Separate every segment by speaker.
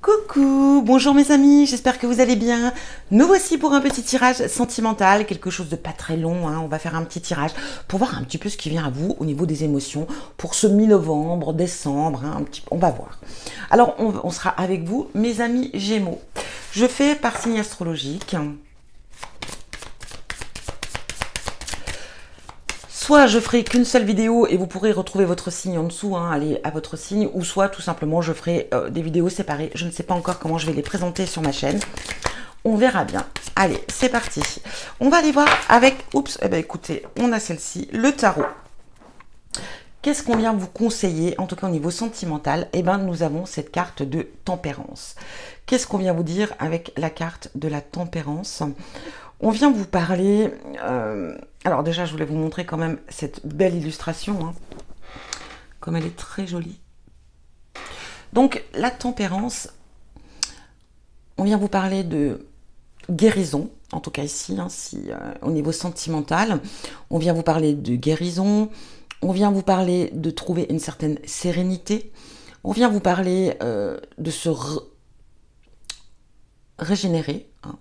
Speaker 1: Coucou, bonjour mes amis, j'espère que vous allez bien. Nous voici pour un petit tirage sentimental, quelque chose de pas très long, hein. On va faire un petit tirage pour voir un petit peu ce qui vient à vous au niveau des émotions pour ce mi-novembre, décembre, hein, on va voir. Alors on sera avec vous, mes amis Gémeaux. Je fais par signe astrologique. Soit je ferai qu'une seule vidéo et vous pourrez retrouver votre signe en dessous, hein, aller à votre signe, ou soit tout simplement je ferai des vidéos séparées. Je ne sais pas encore comment je vais les présenter sur ma chaîne. On verra bien. Allez, c'est parti. On va aller voir avec... Oups, eh ben écoutez, on a celle-ci, le tarot. Qu'est-ce qu'on vient vous conseiller, en tout cas au niveau sentimental? Eh bien, nous avons cette carte de tempérance. Qu'est-ce qu'on vient vous dire avec la carte de la tempérance? On vient vous parler... alors déjà, je voulais vous montrer quand même cette belle illustration, hein, comme elle est très jolie. Donc, la tempérance, on vient vous parler de guérison, en tout cas ici, hein, au niveau sentimental. On vient vous parler de guérison, on vient vous parler de trouver une certaine sérénité, on vient vous parler de se régénérer, hein.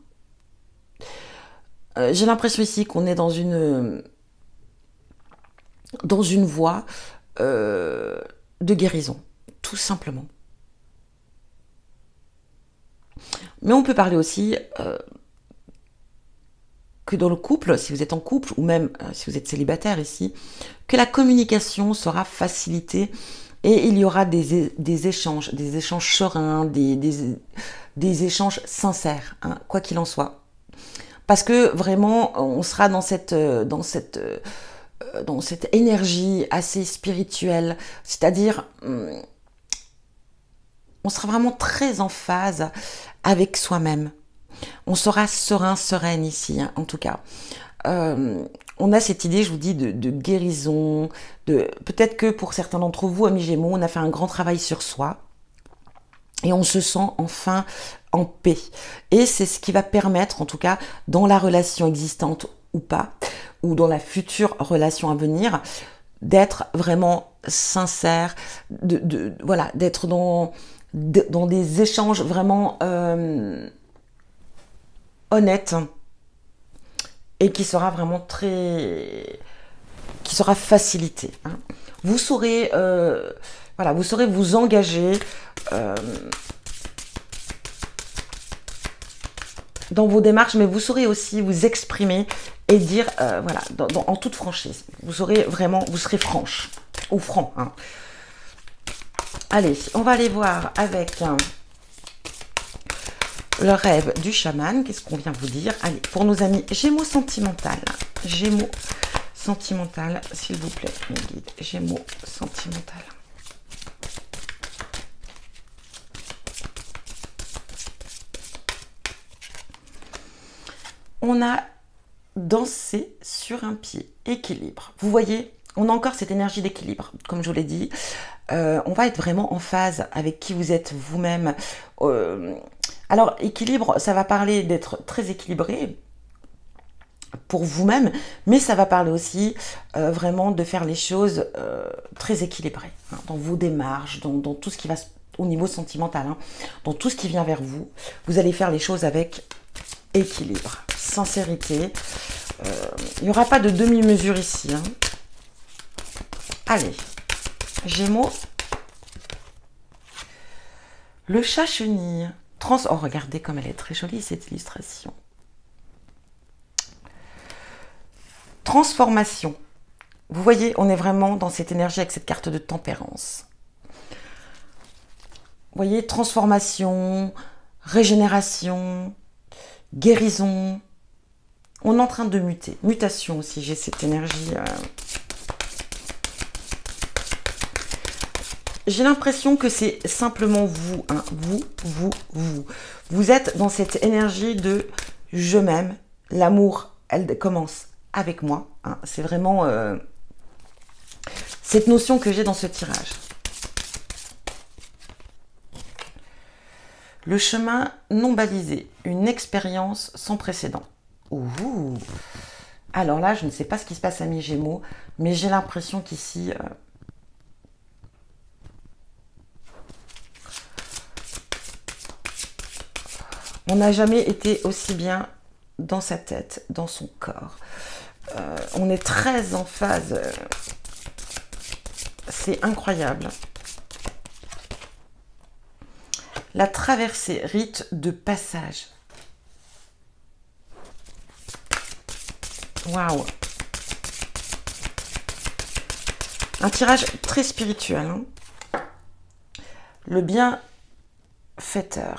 Speaker 1: J'ai l'impression ici qu'on est dans une voie de guérison, tout simplement. Mais on peut parler aussi que dans le couple, si vous êtes en couple, ou même si vous êtes célibataire ici, que la communication sera facilitée et il y aura des échanges sereins, des échanges sincères, hein, quoi qu'il en soit. Parce que vraiment, on sera dans cette énergie assez spirituelle, c'est-à-dire, on sera vraiment très en phase avec soi-même. On sera serein, sereine ici, hein, en tout cas. On a cette idée, je vous dis, de guérison, peut-être que pour certains d'entre vous, amis Gémeaux, on a fait un grand travail sur soi. Et on se sent enfin en paix. Et c'est ce qui va permettre, en tout cas, dans la relation existante ou pas, ou dans la future relation à venir, d'être vraiment sincère, voilà, d'être dans des échanges vraiment honnêtes et qui sera vraiment qui sera facilité, hein. Vous saurez... voilà, vous saurez vous engager dans vos démarches, mais vous saurez aussi vous exprimer et dire, voilà, en toute franchise. Vous saurez vraiment, vous serez franche, ou franc, hein. Allez, on va aller voir avec le rêve du chaman. Qu'est-ce qu'on vient vous dire? Allez, pour nos amis Gémeaux sentimental. Gémeaux sentimental, s'il vous plaît, mon guide. Gémeaux sentimental. On a dansé sur un pied, équilibre. Vous voyez, on a encore cette énergie d'équilibre, comme je vous l'ai dit. On va être vraiment en phase avec qui vous êtes vous-même. Alors, équilibre, ça va parler d'être très équilibré pour vous-même, mais ça va parler aussi vraiment de faire les choses très équilibrées, hein, dans vos démarches, dans tout ce qui va au niveau sentimental, hein, dans tout ce qui vient vers vous. Vous allez faire les choses avec équilibre, sincérité. Il n'y aura pas de demi-mesure ici, hein. Allez, Gémeaux. Le chat chenille. Oh, regardez comme elle est très jolie, cette illustration. Transformation. Vous voyez, on est vraiment dans cette énergie avec cette carte de tempérance. Vous voyez, transformation, régénération, guérison. On est en train de muter. Mutation aussi, j'ai cette énergie. J'ai l'impression que c'est simplement vous, hein, vous. Vous êtes dans cette énergie de je m'aime. L'amour, elle commence avec moi, hein. C'est vraiment cette notion que j'ai dans ce tirage. Le chemin non balisé, une expérience sans précédent. Ouh. Alors là, je ne sais pas ce qui se passe à mes Gémeaux, mais j'ai l'impression qu'ici... On n'a jamais été aussi bien dans sa tête, dans son corps. On est très en phase. C'est incroyable. La traversée, rite de passage. Waouh! Un tirage très spirituel. Hein. Le bienfaiteur.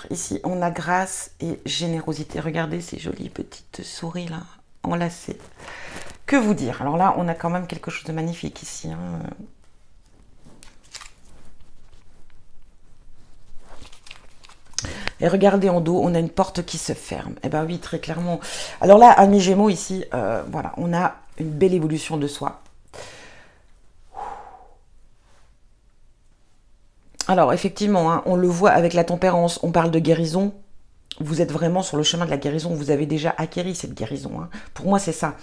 Speaker 1: Ici, on a grâce et générosité. Regardez ces jolies petites souris là, enlacées. Que vous dire? Alors là, on a quand même quelque chose de magnifique ici. Hein. Et regardez en dos, on a une porte qui se ferme. Eh bien oui, très clairement. Alors là, amis Gémeaux, ici, voilà, on a une belle évolution de soi. Alors effectivement, hein, on le voit avec la tempérance, on parle de guérison. Vous êtes vraiment sur le chemin de la guérison, vous avez déjà acquéri cette guérison. Hein. Pour moi, c'est ça.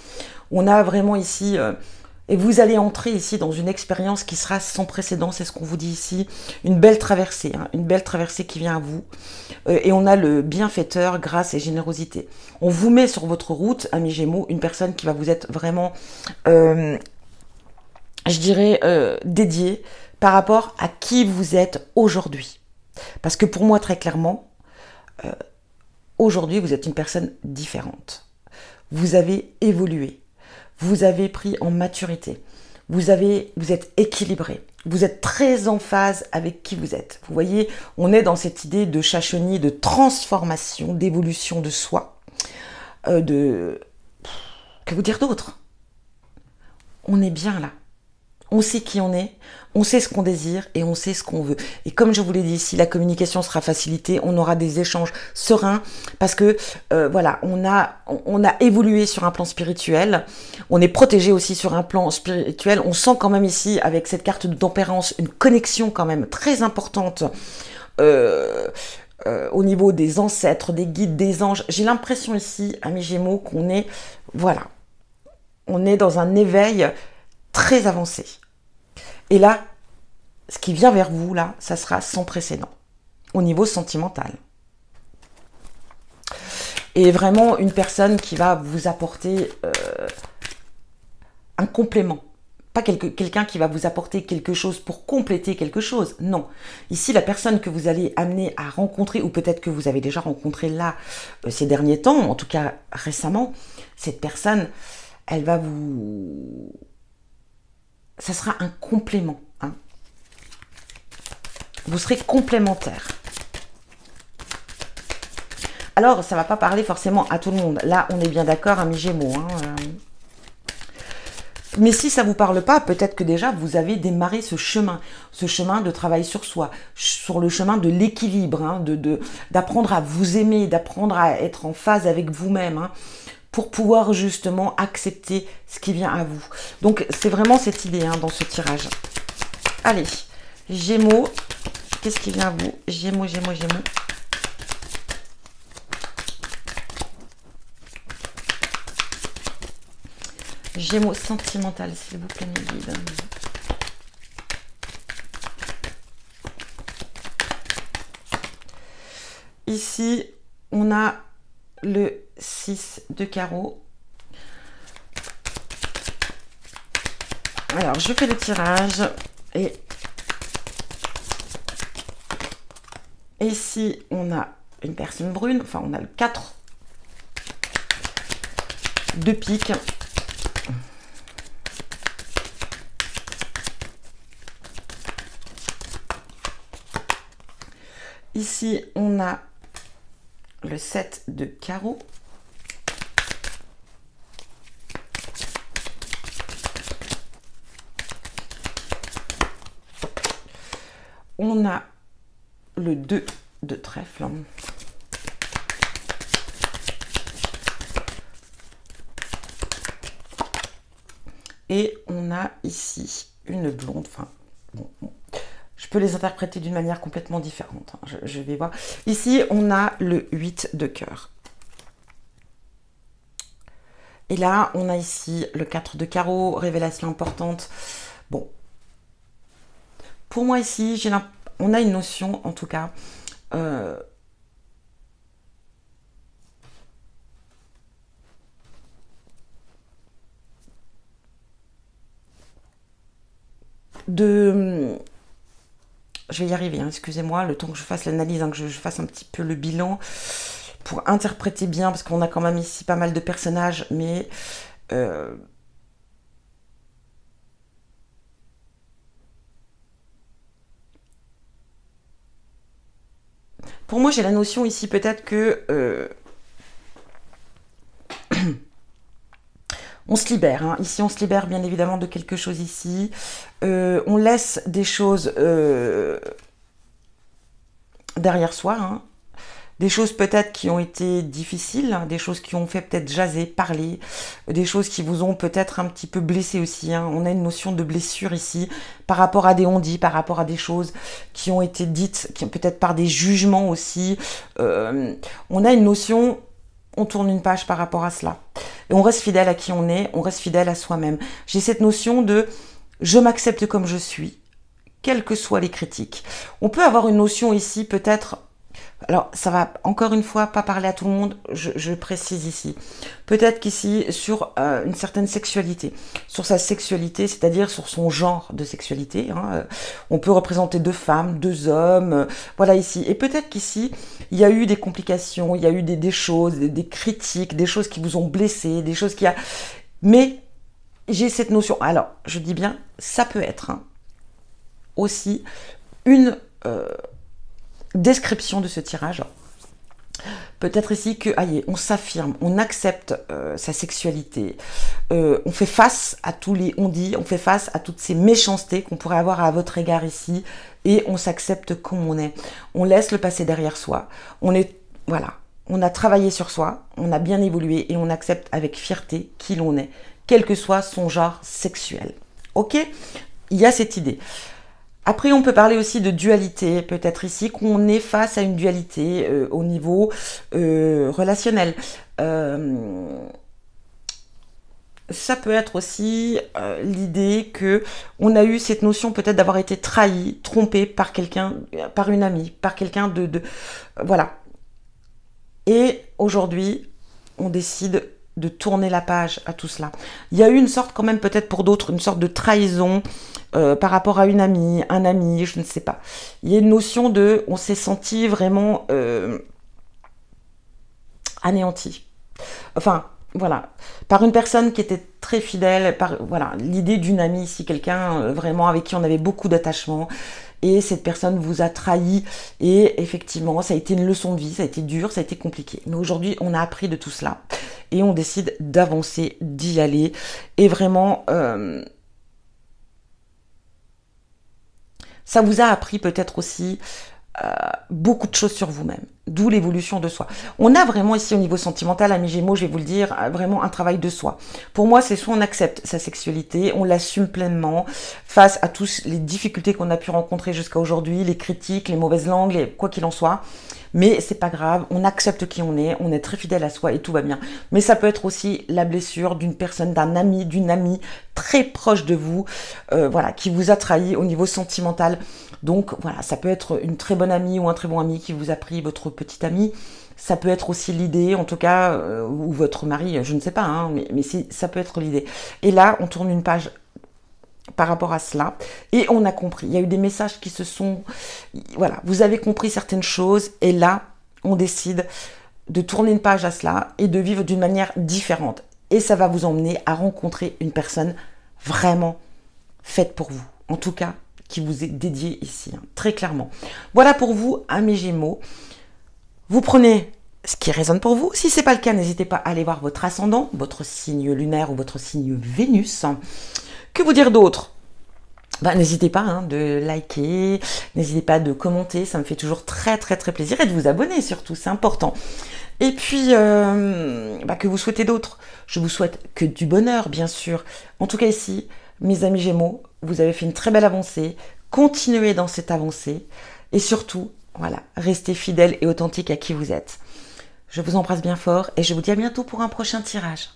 Speaker 1: On a vraiment ici... et vous allez entrer ici dans une expérience qui sera sans précédent, c'est ce qu'on vous dit ici. Une belle traversée, hein, une belle traversée qui vient à vous. Et on a le bienfaiteur, grâce et générosité. On vous met sur votre route, amis Gémeaux, une personne qui va vous être vraiment, je dirais, dédiée par rapport à qui vous êtes aujourd'hui. Parce que pour moi, très clairement, aujourd'hui, vous êtes une personne différente. Vous avez évolué. Vous avez pris en maturité. Vous êtes équilibré. Vous êtes très en phase avec qui vous êtes. Vous voyez, on est dans cette idée de chachonnier, de transformation, d'évolution de soi. Que vous dire d'autre? On est bien là. On sait qui on est, on sait ce qu'on désire et on sait ce qu'on veut. Et comme je vous l'ai dit, si la communication sera facilitée, on aura des échanges sereins parce que voilà, on a évolué sur un plan spirituel, on est protégé aussi sur un plan spirituel. On sent quand même ici, avec cette carte de tempérance, une connexion quand même très importante au niveau des ancêtres, des guides, des anges. J'ai l'impression ici, amis Gémeaux, qu'on est, voilà, on est dans un éveil très avancé. Et là, ce qui vient vers vous, là, ça sera sans précédent, au niveau sentimental. Et vraiment une personne qui va vous apporter un complément. Pas quelqu'un qui va vous apporter quelque chose pour compléter quelque chose. Non. Ici, la personne que vous allez amener à rencontrer, ou peut-être que vous avez déjà rencontré là, ces derniers temps, en tout cas récemment, cette personne, elle va vous... Ça sera un complément. Hein. Vous serez complémentaires. Alors, ça ne va pas parler forcément à tout le monde. Là, on est bien d'accord, amis Gémeaux. Hein. Mais si ça ne vous parle pas, peut-être que déjà, vous avez démarré ce chemin de travail sur soi, sur le chemin de l'équilibre, hein, d'apprendre à vous aimer, d'apprendre à être en phase avec vous-même, hein, pour pouvoir justement accepter ce qui vient à vous. Donc, c'est vraiment cette idée hein, dans ce tirage. Allez, Gémeaux, qu'est-ce qui vient à vous? Gémeaux, Gémeaux, Gémeaux. Gémeaux sentimental, s'il vous plaît, mes guides. Ici, on a le 6 de carreau. Alors, je fais le tirage et ici, on a une personne brune, enfin, on a le 4 de pique. Ici, on a le 7 de carreau. On a le 2 de trèfle. Et on a ici une blonde. Enfin, bon, je peux les interpréter d'une manière complètement différente. Hein. Je vais voir. Ici, on a le 8 de cœur. Et là, on a ici le 4 de carreau, révélation importante. Bon. Pour moi, ici, on a une notion, en tout cas, de... Je vais y arriver, hein, excusez-moi, le temps que je fasse l'analyse, hein, que je fasse un petit peu le bilan pour interpréter bien, parce qu'on a quand même ici pas mal de personnages, mais... Pour moi, j'ai la notion ici peut-être que... on se libère, hein. Ici on se libère bien évidemment de quelque chose ici. On laisse des choses derrière soi, hein. Des choses peut-être qui ont été difficiles, hein, des choses qui ont fait peut-être jaser, parler, des choses qui vous ont peut-être un petit peu blessé aussi, hein. On a une notion de blessure ici par rapport à des on-dit, par rapport à des choses qui ont été dites, qui peut-être par des jugements aussi. On a une notion, on tourne une page par rapport à cela. Et on reste fidèle à qui on est, on reste fidèle à soi-même. J'ai cette notion de je m'accepte comme je suis, quelles que soient les critiques. On peut avoir une notion ici peut-être... Alors, ça va encore une fois pas parler à tout le monde, je précise ici. Peut-être qu'ici, sur une certaine sexualité, sur sa sexualité, c'est-à-dire sur son genre de sexualité, hein, on peut représenter deux femmes, deux hommes, voilà ici. Et peut-être qu'ici, il y a eu des complications, il y a eu des choses, des critiques, des choses qui vous ont blessé, des choses qui a... Mais j'ai cette notion, alors, je dis bien, ça peut être hein, aussi une... description de ce tirage. Peut-être ici que, aïe, on s'affirme, on accepte sa sexualité, on fait face à tous les on-dit, on fait face à toutes ces méchancetés qu'on pourrait avoir à votre égard ici, et on s'accepte comme on est. On laisse le passé derrière soi, on est, voilà, on a travaillé sur soi, on a bien évolué, et on accepte avec fierté qui l'on est, quel que soit son genre sexuel. Ok? Il y a cette idée. Après, on peut parler aussi de dualité, peut-être ici qu'on est face à une dualité au niveau relationnel. Ça peut être aussi l'idée que on a eu cette notion peut-être d'avoir été trahi, trompé par quelqu'un, par une amie, par quelqu'un de... Voilà. Et aujourd'hui, on décide de tourner la page à tout cela. Il y a eu une sorte quand même peut-être pour d'autres, une sorte de trahison par rapport à une amie, un ami, je ne sais pas. Il y a une notion de, on s'est senti vraiment anéanti. Enfin, voilà, par une personne qui était très fidèle, par voilà, l'idée d'une amie, si quelqu'un vraiment avec qui on avait beaucoup d'attachement, et cette personne vous a trahi, et effectivement, ça a été une leçon de vie, ça a été dur, ça a été compliqué. Mais aujourd'hui, on a appris de tout cela, et on décide d'avancer, d'y aller, et vraiment... ça vous a appris peut-être aussi beaucoup de choses sur vous-même, d'où l'évolution de soi. On a vraiment ici au niveau sentimental, amis Gémeaux, je vais vous le dire, vraiment un travail de soi. Pour moi, c'est soit on accepte sa sexualité, on l'assume pleinement face à toutes les difficultés qu'on a pu rencontrer jusqu'à aujourd'hui, les critiques, les mauvaises langues, quoi qu'il en soit. Mais c'est pas grave, on accepte qui on est très fidèle à soi et tout va bien. Mais ça peut être aussi la blessure d'une personne, d'un ami, d'une amie très proche de vous, voilà, qui vous a trahi au niveau sentimental. Donc voilà, ça peut être une très bonne amie ou un très bon ami qui vous a pris votre petite amie. Ça peut être aussi l'idée, en tout cas, ou votre mari, je ne sais pas, hein, mais ça peut être l'idée. Et là, on tourne une page par rapport à cela, et on a compris. Il y a eu des messages qui se sont... Voilà, vous avez compris certaines choses, et là, on décide de tourner une page à cela, et de vivre d'une manière différente. Et ça va vous emmener à rencontrer une personne vraiment faite pour vous. En tout cas, qui vous est dédiée ici, hein, très clairement. Voilà pour vous, amis Gémeaux. Vous prenez ce qui résonne pour vous. Si ce n'est pas le cas, n'hésitez pas à aller voir votre ascendant, votre signe lunaire ou votre signe Vénus. Que vous dire d'autre? N'hésitez pas hein, de liker, n'hésitez pas de commenter, ça me fait toujours très très très plaisir, et de vous abonner surtout, c'est important. Et puis, que vous souhaitez d'autres? Je vous souhaite que du bonheur, bien sûr. En tout cas ici, mes amis Gémeaux, vous avez fait une très belle avancée, continuez dans cette avancée, et surtout, voilà, restez fidèles et authentiques à qui vous êtes. Je vous embrasse bien fort, et je vous dis à bientôt pour un prochain tirage.